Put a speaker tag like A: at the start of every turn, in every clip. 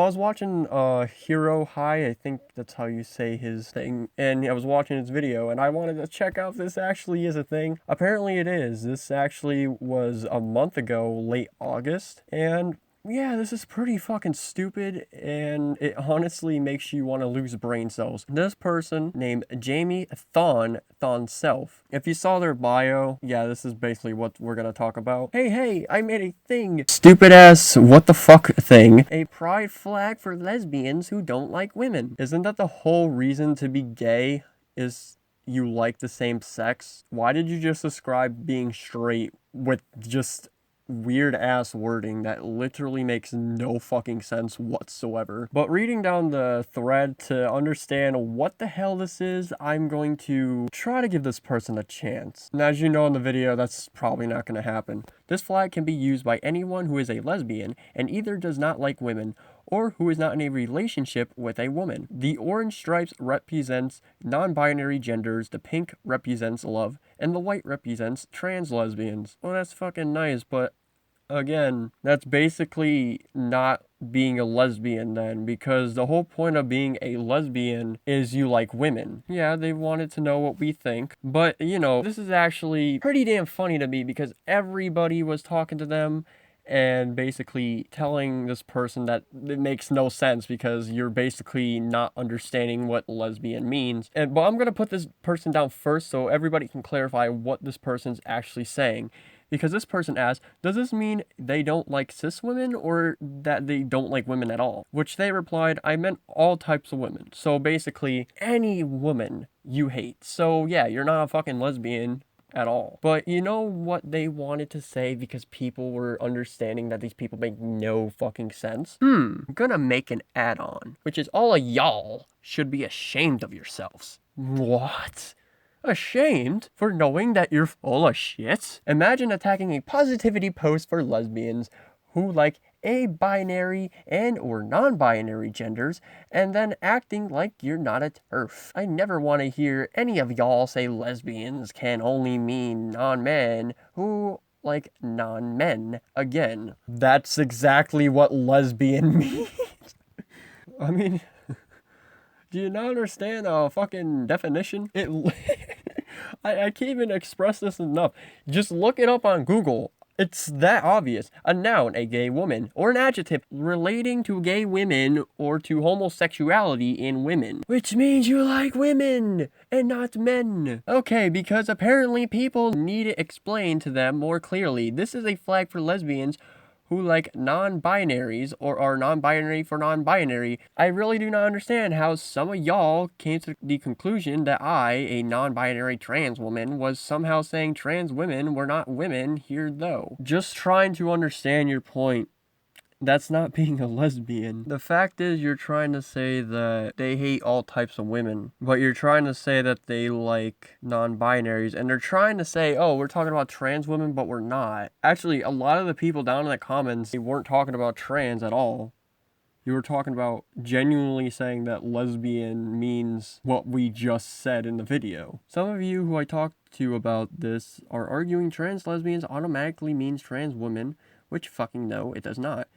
A: I was watching Hero High, I think that's how you say his thing, and I was watching his video, and I wanted to check out if this actually is a thing. Apparently it is. This actually was a month ago, late August, and yeah, this is pretty fucking stupid, and it honestly makes you want to lose brain cells. This person named Jamie Thon Self. If you saw their bio, yeah, this is basically what we're gonna talk about. Hey, I made a thing. Stupid ass what the fuck thing. A pride flag for lesbians who don't like women. Isn't that the whole reason to be gay? Is you like the same sex? Why did you just describe being straight with just weird ass wording that literally makes no fucking sense whatsoever? But reading down the thread to understand what the hell this is, I'm going to try to give this person a chance. And as you know in the video, that's probably not going to happen. This flag can be used by anyone who is a lesbian and either does not like women or who is not in a relationship with a woman. The orange stripes represents non-binary genders, the pink represents love, and the white represents trans lesbians. Well, that's fucking nice, but again, that's basically not being a lesbian then, because the whole point of being a lesbian is you like women. Yeah, they wanted to know what we think, but you know, this is actually pretty damn funny to me because everybody was talking to them and basically telling this person that it makes no sense because you're basically not understanding what lesbian means. But I'm gonna put this person down first so everybody can clarify what this person's actually saying. Because this person asked, does this mean they don't like cis women or that they don't like women at all? Which they replied, I meant all types of women. So basically, any woman you hate. So yeah, you're not a fucking lesbian at all. But you know what they wanted to say because people were understanding that these people make no fucking sense? I'm gonna make an add-on, which is all of y'all should be ashamed of yourselves. What? Ashamed for knowing that you're full of shit? Imagine attacking a positivity post for lesbians who like a-binary and or non-binary genders and then acting like you're not a terf. I never want to hear any of y'all say lesbians can only mean non-men who like non-men again. That's exactly what lesbian means. I mean, do you not understand a fucking definition? I can't even express this enough. Just look it up on Google. It's that obvious. A noun, a gay woman, or an adjective relating to gay women or to homosexuality in women. Which means you like women and not men. Okay, because apparently people need it explained to them more clearly. This is a flag for lesbians who like non-binaries or are non-binary for non-binary. I really do not understand how some of y'all came to the conclusion that I, a non-binary trans woman, was somehow saying trans women were not women here though. Just trying to understand your point. That's not being a lesbian. The fact is you're trying to say that they hate all types of women, but you're trying to say that they like non-binaries, and they're trying to say, oh, we're talking about trans women, but we're not. Actually, a lot of the people down in the comments, they weren't talking about trans at all. You were talking about genuinely saying that lesbian means what we just said in the video. Some of you who I talked to about this are arguing trans lesbians automatically means trans women, which fucking no, it does not.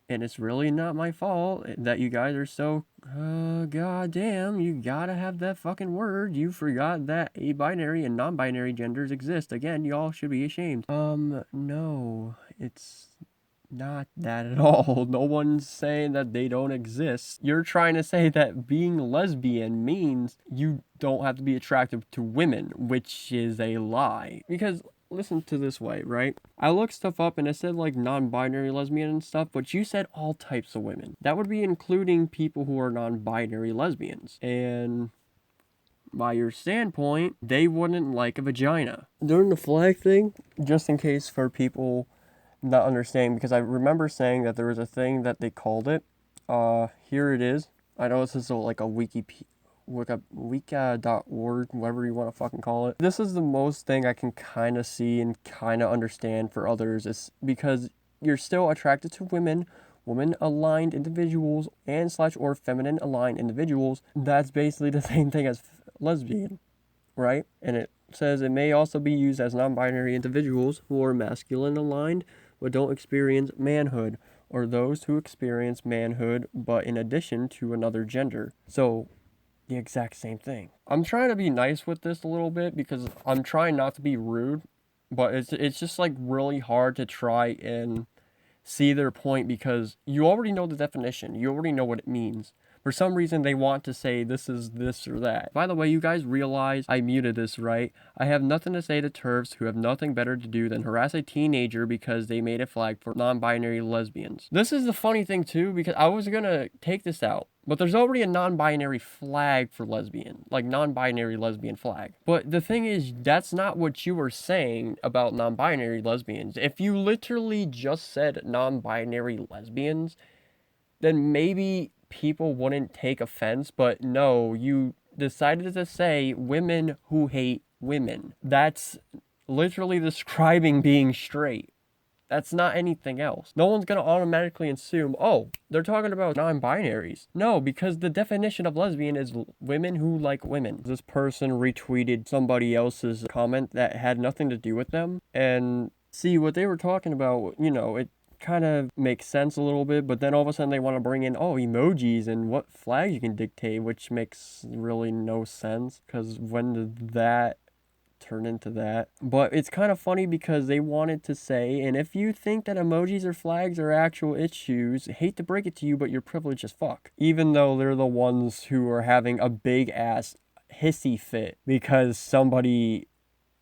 A: And it's really not my fault that you guys are so, goddamn, you gotta have that fucking word. You forgot that a-binary and non-binary genders exist. Again, y'all should be ashamed. No, it's not that at all. No one's saying that they don't exist. You're trying to say that being lesbian means you don't have to be attracted to women, which is a lie. Because listen to this way, right? I looked stuff up and it said like non-binary lesbian and stuff, but you said all types of women. That would be including people who are non-binary lesbians. And by your standpoint, they wouldn't like a vagina. During the flag thing, just in case for people not understanding, because I remember saying that there was a thing that they called it. Here it is. I know this is like a wiki.org, whatever you want to fucking call it. This is the most thing I can kind of see and kind of understand for others, is because you're still attracted to women, women-aligned individuals, and / or feminine-aligned individuals. That's basically the same thing as lesbian, right? And it says it may also be used as non-binary individuals who are masculine-aligned but don't experience manhood, or those who experience manhood but in addition to another gender. So, the exact same thing. I'm trying to be nice with this a little bit because I'm trying not to be rude, but it's just like really hard to try and see their point because you already know the definition. You already know what it means. For some reason, they want to say this is this or that. By the way, you guys realize I muted this, right? I have nothing to say to TERFs who have nothing better to do than harass a teenager because they made a flag for non-binary lesbians. This is the funny thing too, because I was gonna take this out, but there's already a non-binary flag for lesbian, like non-binary lesbian flag. But the thing is, that's not what you were saying about non-binary lesbians. If you literally just said non-binary lesbians, then maybe people wouldn't take offense, but no, you decided to say women who hate women. That's literally describing being straight. That's not anything else. No one's gonna automatically assume, oh, they're talking about non-binaries. No, because the definition of lesbian is women who like women. This person retweeted somebody else's comment that had nothing to do with them. And see, what they were talking about, it kind of makes sense a little bit, but then all of a sudden they want to bring in, emojis and what flag you can dictate, which makes really no sense, because when did that turn into that? But it's kind of funny because they wanted to say, and if you think that emojis or flags are actual issues, hate to break it to you, but you're privileged as fuck. Even though they're the ones who are having a big ass hissy fit because somebody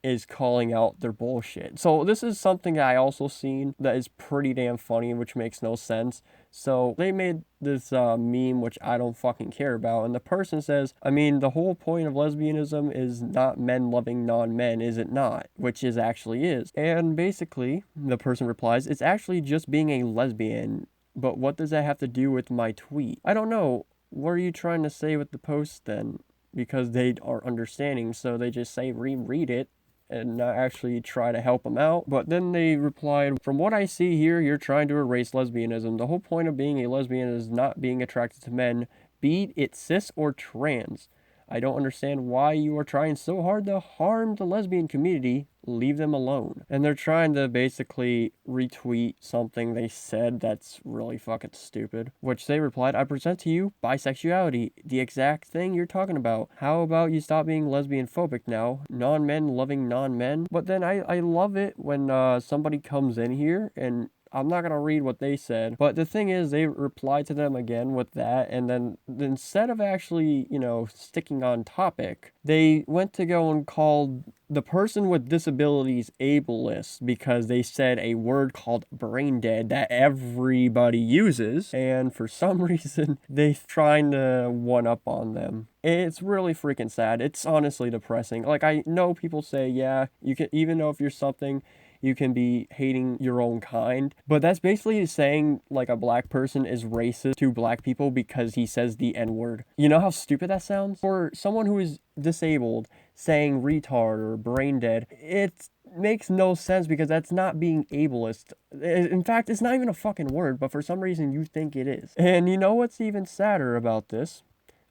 A: is calling out their bullshit. So this is something I also seen that is pretty damn funny, which makes no sense. So they made this meme, which I don't fucking care about, and the person says, the whole point of lesbianism is not men loving non-men, is it not? Which is actually is. And basically, the person replies, it's actually just being a lesbian, but what does that have to do with my tweet? I don't know. What are you trying to say with the post then? Because they are understanding, so they just say reread it and not actually try to help them out. But then they replied, from what I see here, you're trying to erase lesbianism. The whole point of being a lesbian is not being attracted to men, be it cis or trans. I don't understand why you are trying so hard to harm the lesbian community. Leave them alone. And they're trying to basically retweet something they said that's really fucking stupid. Which they replied, I present to you bisexuality, the exact thing you're talking about. How about you stop being lesbian phobic now? Non-men loving non-men. But then I love it when somebody comes in here, and I'm not going to read what they said, but the thing is, they replied to them again with that, and then instead of actually, sticking on topic, they went to go and called the person with disabilities ableist because they said a word called brain dead that everybody uses, and for some reason, they trying to one up on them. It's really freaking sad. It's honestly depressing. Like, I know people say, yeah, you can, even though if you're something, you can be hating your own kind. But that's basically saying like a black person is racist to black people because he says the N-word. You know how stupid that sounds? For someone who is disabled, saying retard or brain dead, it makes no sense because that's not being ableist. In fact, it's not even a fucking word, but for some reason you think it is. And you know what's even sadder about this?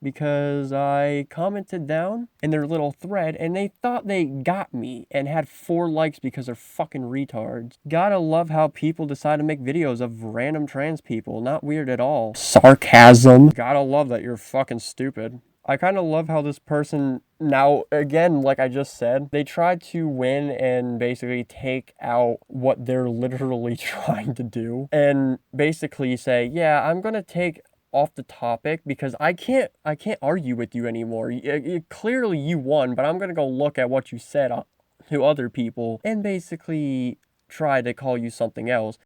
A: Because I commented down in their little thread and they thought they got me and had 4 likes because they're fucking retards. Gotta love how people decide to make videos of random trans people. Not weird at all. Sarcasm. Gotta love that you're fucking stupid. I kind of love how this person, now again, like I just said, they tried to win and basically take out what they're literally trying to do and basically say, yeah, I'm gonna take off the topic because I can't argue with you anymore. Clearly you won, but I'm gonna go look at what you said to other people and basically try to call you something else.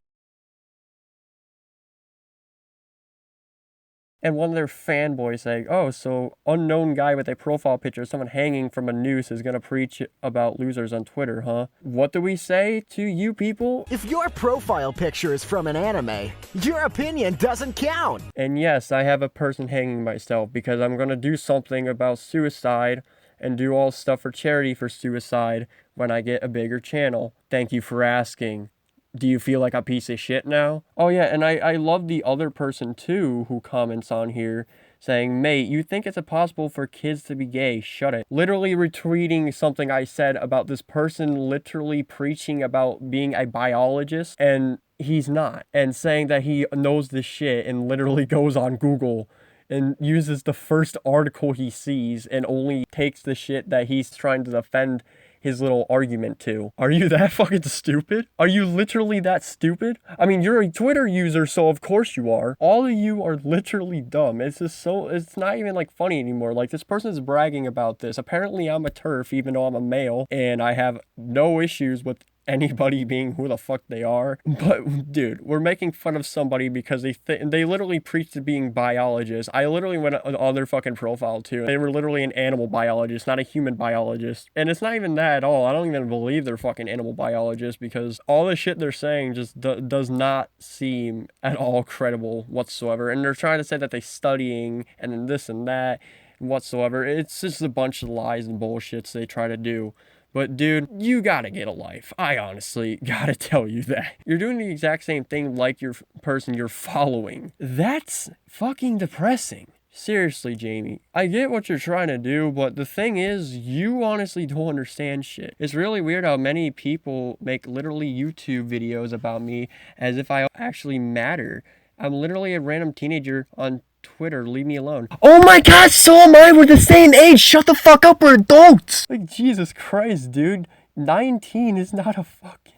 A: And one of their fanboys saying, oh, so unknown guy with a profile picture of someone hanging from a noose is gonna preach about losers on Twitter, huh? What do we say to you people?
B: If your profile picture is from an anime, your opinion doesn't count.
A: And yes, I have a person hanging myself because I'm gonna do something about suicide and do all stuff for charity for suicide when I get a bigger channel. Thank you for asking. Do you feel like a piece of shit now? Oh yeah, and I love the other person too who comments on here saying, mate, you think it's impossible for kids to be gay? Shut it. Literally retweeting something I said about this person literally preaching about being a biologist and he's not. And saying that he knows this shit and literally goes on Google and uses the first article he sees and only takes the shit that he's trying to defend his little argument to. Are you that fucking stupid? Are you literally that stupid? I mean, you're a Twitter user, so of course you are. All of you are literally dumb. It's just so, it's not even like funny anymore. Like, this person's bragging about this. Apparently I'm a terf, even though I'm a male, and I have no issues with anybody being who the fuck they are. But dude, we're making fun of somebody because they literally preach to being biologists. I literally went on their fucking profile too. They were literally an animal biologist, not a human biologist. And it's not even that at all. I don't even believe they're fucking animal biologists, because all the shit they're saying just does not seem at all credible whatsoever. And they're trying to say that they're studying and then this and that whatsoever. It's just a bunch of lies and bullshits they try to do. But dude, you gotta get a life. I honestly gotta tell you that. You're doing the exact same thing like your person you're following. That's fucking depressing. Seriously, Jamie. I get what you're trying to do, but the thing is, you honestly don't understand shit. It's really weird how many people make literally YouTube videos about me as if I actually matter. I'm literally a random teenager on Twitter, leave me alone. Oh my god, so am I, we're the same age, shut the fuck up, we're adults! Like, Jesus Christ, dude, 19 is not a fucking,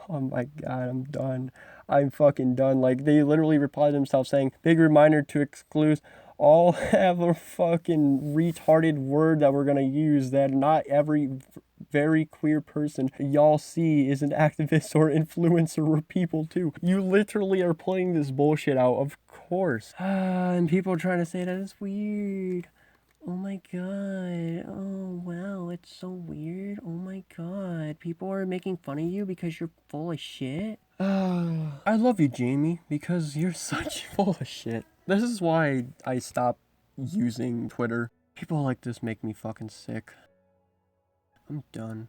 A: oh my god, I'm done. I'm fucking done. Like, they literally replied to themselves saying, big reminder to exclude all have a fucking retarded word that we're gonna use that not every very queer person y'all see is an activist or influencer or people too. You literally are playing this bullshit out, of course. And people are trying to say that it's weird. Oh my god. Oh wow, it's so weird. Oh my god. People are making fun of you because you're full of shit. I love you, Jamie, because you're such full of shit. This is why I stopped using Twitter. People like this make me fucking sick. I'm done.